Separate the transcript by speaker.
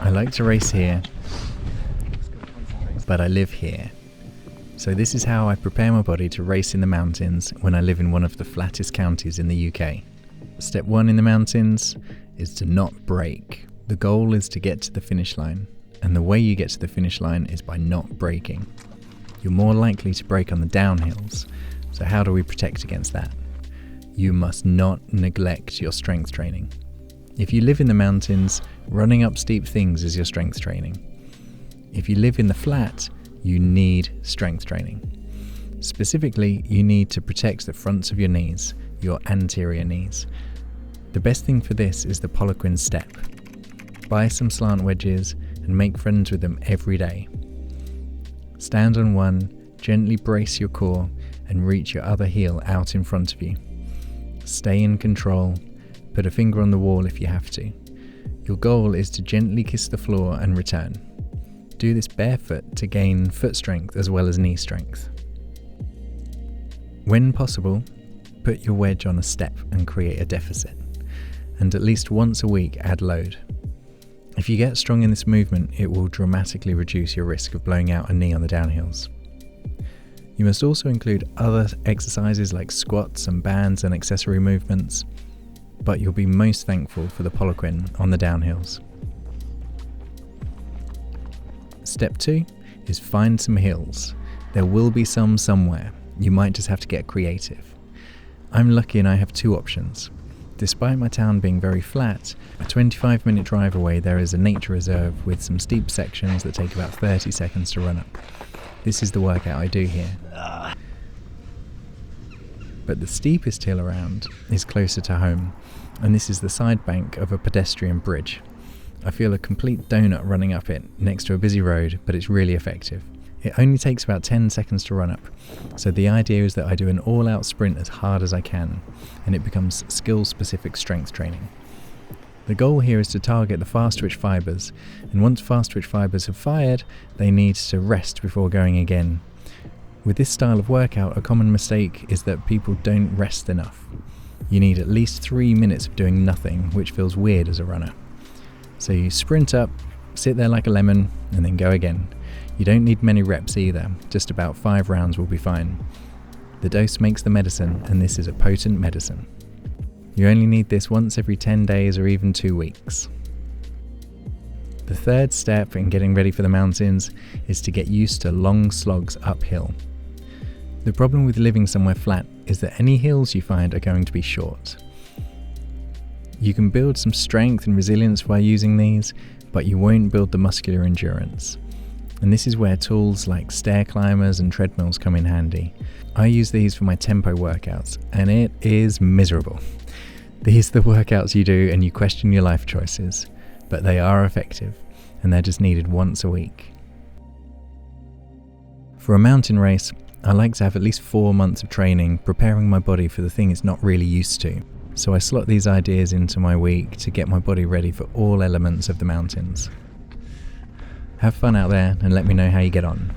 Speaker 1: I like to race here, but I live here. So this is how I prepare my body to race in the mountains when I live in one of the flattest counties in the UK. Step 1 in the mountains is to not brake. The goal is to get to the finish line, and the way you get to the finish line is by not braking. You're more likely to brake on the downhills, so how do we protect against that? You must not neglect your strength training. If you live in the mountains, running up steep things is your strength training. If you live in the flat, you need strength training. Specifically, you need to protect the fronts of your knees, your anterior knees. The best thing for this is the Poliquin step. Buy some slant wedges and make friends with them every day. Stand on one, gently brace your core and reach your other heel out in front of you. Stay in control, put a finger on the wall if you have to. Your goal is to gently kiss the floor and return. Do this barefoot to gain foot strength as well as knee strength. When possible, put your wedge on a step and create a deficit, and at least once a week add load. If you get strong in this movement, it will dramatically reduce your risk of blowing out a knee on the downhills. You must also include other exercises like squats and bands and accessory movements, but you'll be most thankful for the Poliquin on the downhills. Step 2 is find some hills. There will be some somewhere. You might just have to get creative. I'm lucky and I have 2 options. Despite my town being very flat, a 25-minute drive away there is a nature reserve with some steep sections that take about 30 seconds to run up. This is the workout I do here. But the steepest hill around is closer to home, and this is the side bank of a pedestrian bridge. I feel a complete donut running up it next to a busy road, but it's really effective. It only takes about 10 seconds to run up, so the idea is that I do an all-out sprint as hard as I can, and it becomes skill-specific strength training. The goal here is to target the fast twitch fibres, and once fast twitch fibres have fired, they need to rest before going again. With this style of workout, a common mistake is that people don't rest enough. You need at least 3 minutes of doing nothing, which feels weird as a runner. So you sprint up, sit there like a lemon, and then go again. You don't need many reps either, just about 5 rounds will be fine. The dose makes the medicine, and this is a potent medicine. You only need this once every 10 days or even 2 weeks. The third step in getting ready for the mountains is to get used to long slogs uphill. The problem with living somewhere flat is that any hills you find are going to be short. You can build some strength and resilience by using these, but you won't build the muscular endurance. And this is where tools like stair climbers and treadmills come in handy. I use these for my tempo workouts, and it is miserable. These are the workouts you do and you question your life choices, but they are effective, and they're just needed once a week. For a mountain race, I like to have at least 4 months of training preparing my body for the thing it's not really used to. So I slot these ideas into my week to get my body ready for all elements of the mountains. Have fun out there and let me know how you get on.